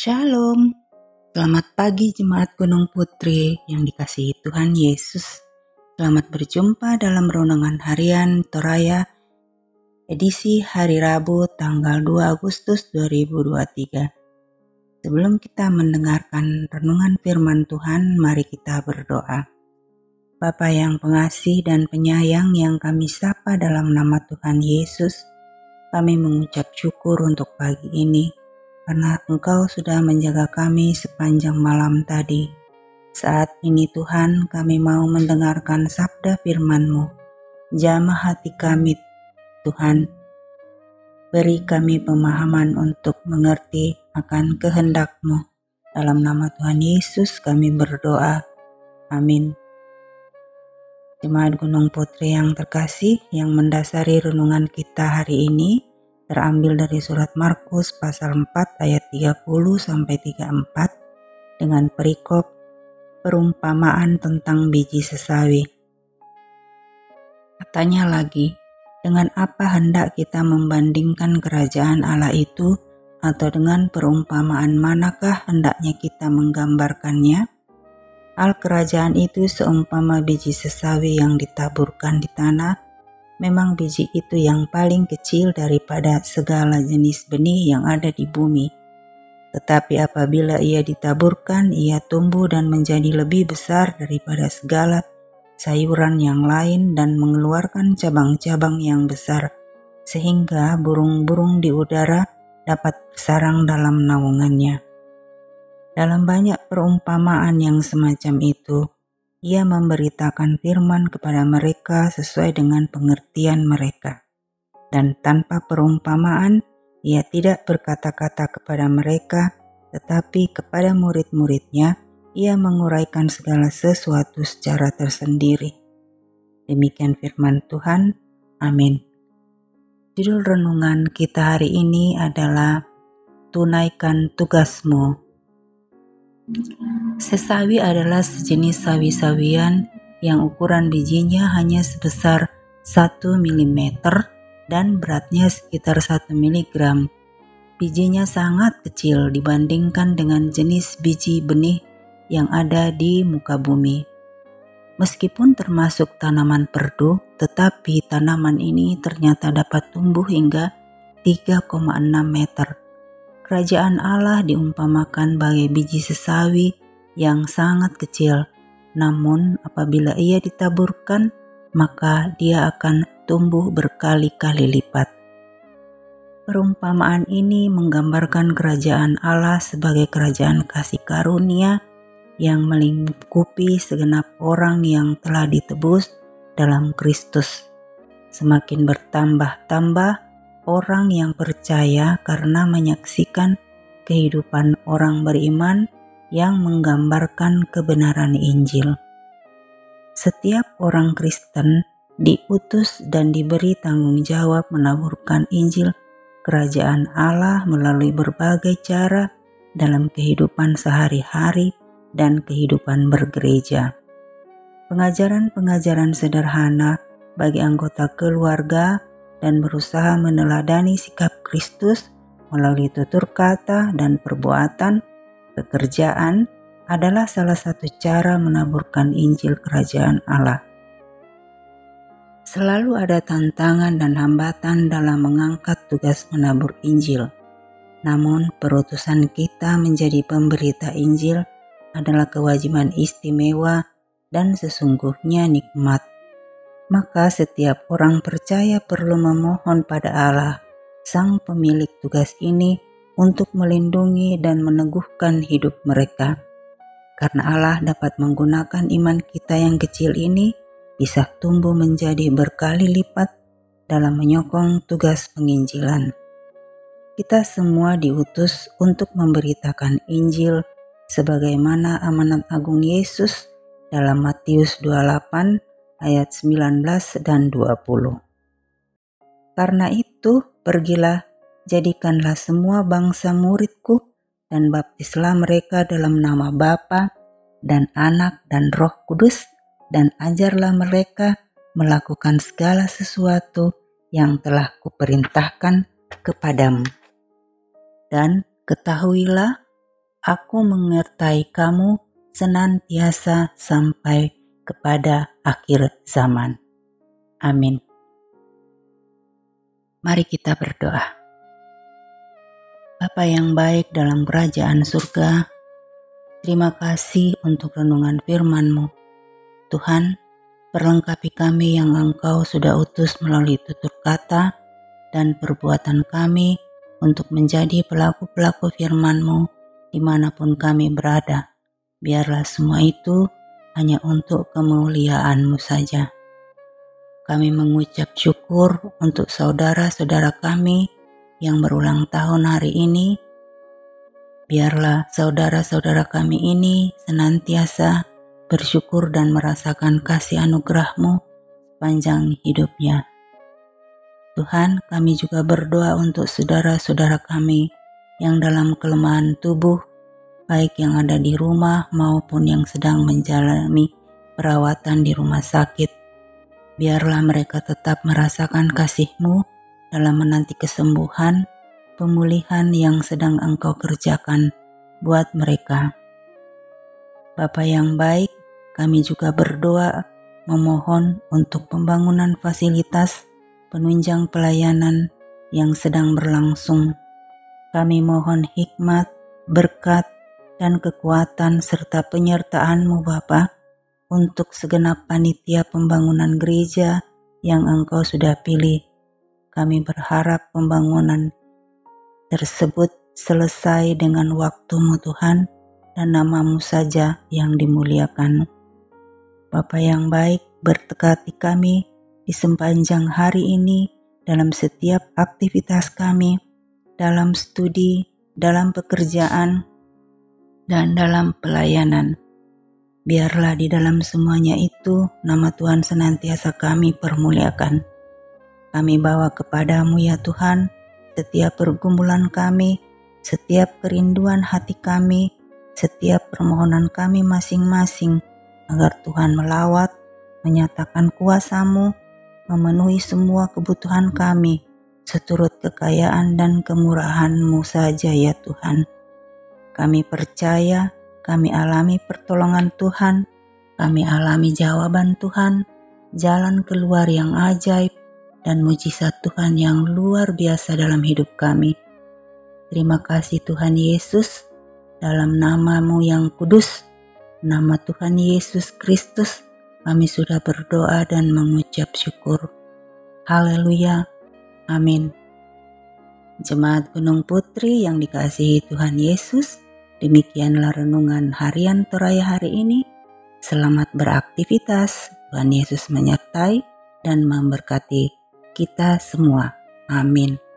Shalom, selamat pagi Jemaat Gunung Putri yang dikasihi Tuhan Yesus. Selamat berjumpa dalam Renungan Harian Toraya, edisi hari Rabu tanggal 2 Agustus 2023. Sebelum kita mendengarkan renungan firman Tuhan, mari kita berdoa. Bapa yang pengasih dan penyayang yang kami sapa dalam nama Tuhan Yesus, kami mengucap syukur untuk pagi ini, karena Engkau sudah menjaga kami sepanjang malam tadi. Saat ini Tuhan, kami mau mendengarkan sabda firman-Mu. Jamah hati kami, Tuhan. Beri kami pemahaman untuk mengerti akan kehendak-Mu. Dalam nama Tuhan Yesus kami berdoa. Amin. Jemaat Gunung Putri yang terkasih, yang mendasari renungan kita hari ini terambil dari surat Markus pasal 4 ayat 30-34 dengan perikop perumpamaan tentang biji sesawi. Katanya lagi, dengan apa hendak kita membandingkan kerajaan Allah itu, atau dengan perumpamaan manakah hendaknya kita menggambarkannya? Al kerajaan itu seumpama biji sesawi yang ditaburkan di tanah. Memang biji itu yang paling kecil daripada segala jenis benih yang ada di bumi. Tetapi apabila ia ditaburkan, ia tumbuh dan menjadi lebih besar daripada segala sayuran yang lain dan mengeluarkan cabang-cabang yang besar, sehingga burung-burung di udara dapat bersarang dalam naungannya. Dalam banyak perumpamaan yang semacam itu, ia memberitakan firman kepada mereka sesuai dengan pengertian mereka. Dan tanpa perumpamaan, ia tidak berkata-kata kepada mereka, tetapi kepada murid-muridnya, ia menguraikan segala sesuatu secara tersendiri. Demikian firman Tuhan. Amin. Judul renungan kita hari ini adalah Tunaikan Tugasmu. Sesawi adalah sejenis sawi-sawian yang ukuran bijinya hanya sebesar 1 mm dan beratnya sekitar 1 mg. Bijinya sangat kecil dibandingkan dengan jenis biji benih yang ada di muka bumi. Meskipun termasuk tanaman perdu, tetapi tanaman ini ternyata dapat tumbuh hingga 3,6 meter. Kerajaan Allah diumpamakan bagai biji sesawi yang sangat kecil, namun apabila ia ditaburkan, maka dia akan tumbuh berkali-kali lipat. Perumpamaan ini menggambarkan kerajaan Allah sebagai kerajaan kasih karunia yang melingkupi segenap orang yang telah ditebus dalam Kristus. Semakin bertambah-tambah orang yang percaya karena menyaksikan kehidupan orang beriman yang menggambarkan kebenaran Injil. Setiap orang Kristen diutus dan diberi tanggung jawab menaburkan Injil kerajaan Allah melalui berbagai cara dalam kehidupan sehari-hari dan kehidupan bergereja. Pengajaran-pengajaran sederhana bagi anggota keluarga dan berusaha meneladani sikap Kristus melalui tutur kata dan perbuatan, pekerjaan adalah salah satu cara menaburkan Injil Kerajaan Allah. Selalu ada tantangan dan hambatan dalam mengangkat tugas menabur Injil. Namun, perutusan kita menjadi pemberita Injil adalah kewajiban istimewa dan sesungguhnya nikmat. Maka setiap orang percaya perlu memohon pada Allah, Sang pemilik tugas ini, untuk melindungi dan meneguhkan hidup mereka. Karena Allah dapat menggunakan iman kita yang kecil ini, bisa tumbuh menjadi berkali lipat dalam menyokong tugas penginjilan. Kita semua diutus untuk memberitakan Injil sebagaimana amanat agung Yesus dalam Matius 28 ayat 19 dan 20. Karena itu, pergilah, jadikanlah semua bangsa muridku, dan baptislah mereka dalam nama Bapa dan Anak dan Roh Kudus, dan ajarlah mereka melakukan segala sesuatu yang telah kuperintahkan kepadamu. Dan ketahuilah Aku menyertai kamu senantiasa sampai kepada akhir zaman. Amin. Mari kita berdoa. Bapa yang baik dalam kerajaan surga, terima kasih untuk renungan firman-Mu. Tuhan, perlengkapi kami yang Engkau sudah utus melalui tutur kata dan perbuatan kami untuk menjadi pelaku-pelaku firman-Mu dimanapun kami berada. Biarlah semua itu hanya untuk kemuliaan-Mu saja. Kami mengucap syukur untuk saudara-saudara kami yang berulang tahun hari ini. Biarlah saudara-saudara kami ini senantiasa bersyukur dan merasakan kasih anugerah-Mu sepanjang hidupnya. Tuhan, kami juga berdoa untuk saudara-saudara kami yang dalam kelemahan tubuh, baik yang ada di rumah maupun yang sedang menjalani perawatan di rumah sakit. Biarlah mereka tetap merasakan kasih-Mu dalam menanti kesembuhan, pemulihan yang sedang Engkau kerjakan buat mereka. Bapa yang baik, kami juga berdoa memohon untuk pembangunan fasilitas penunjang pelayanan yang sedang berlangsung. Kami mohon hikmat, berkat, dan kekuatan serta penyertaan-Mu Bapa untuk segenap panitia pembangunan gereja yang Engkau sudah pilih. Kami berharap pembangunan tersebut selesai dengan waktu-Mu Tuhan, dan nama-Mu saja yang dimuliakan. Bapa yang baik, berkati kami di sepanjang hari ini dalam setiap aktivitas kami, dalam studi, dalam pekerjaan, dan dalam pelayanan. Biarlah di dalam semuanya itu nama Tuhan senantiasa kami permuliakan. Kami bawa kepadamu ya Tuhan, setiap pergumulan kami, setiap kerinduan hati kami, setiap permohonan kami masing-masing, agar Tuhan melawat, menyatakan kuasa-Mu, memenuhi semua kebutuhan kami, seturut kekayaan dan kemurahan-Mu saja ya Tuhan. Kami percaya, kami alami pertolongan Tuhan, kami alami jawaban Tuhan, jalan keluar yang ajaib, dan mujizat Tuhan yang luar biasa dalam hidup kami. Terima kasih Tuhan Yesus, dalam nama-Mu yang kudus, nama Tuhan Yesus Kristus, kami sudah berdoa dan mengucap syukur. Haleluya, amin. Jemaat Gunung Putri yang dikasihi Tuhan Yesus, demikianlah renungan harian Toraya hari ini. Selamat beraktivitas, Tuhan Yesus menyertai dan memberkati kita semua. Amin.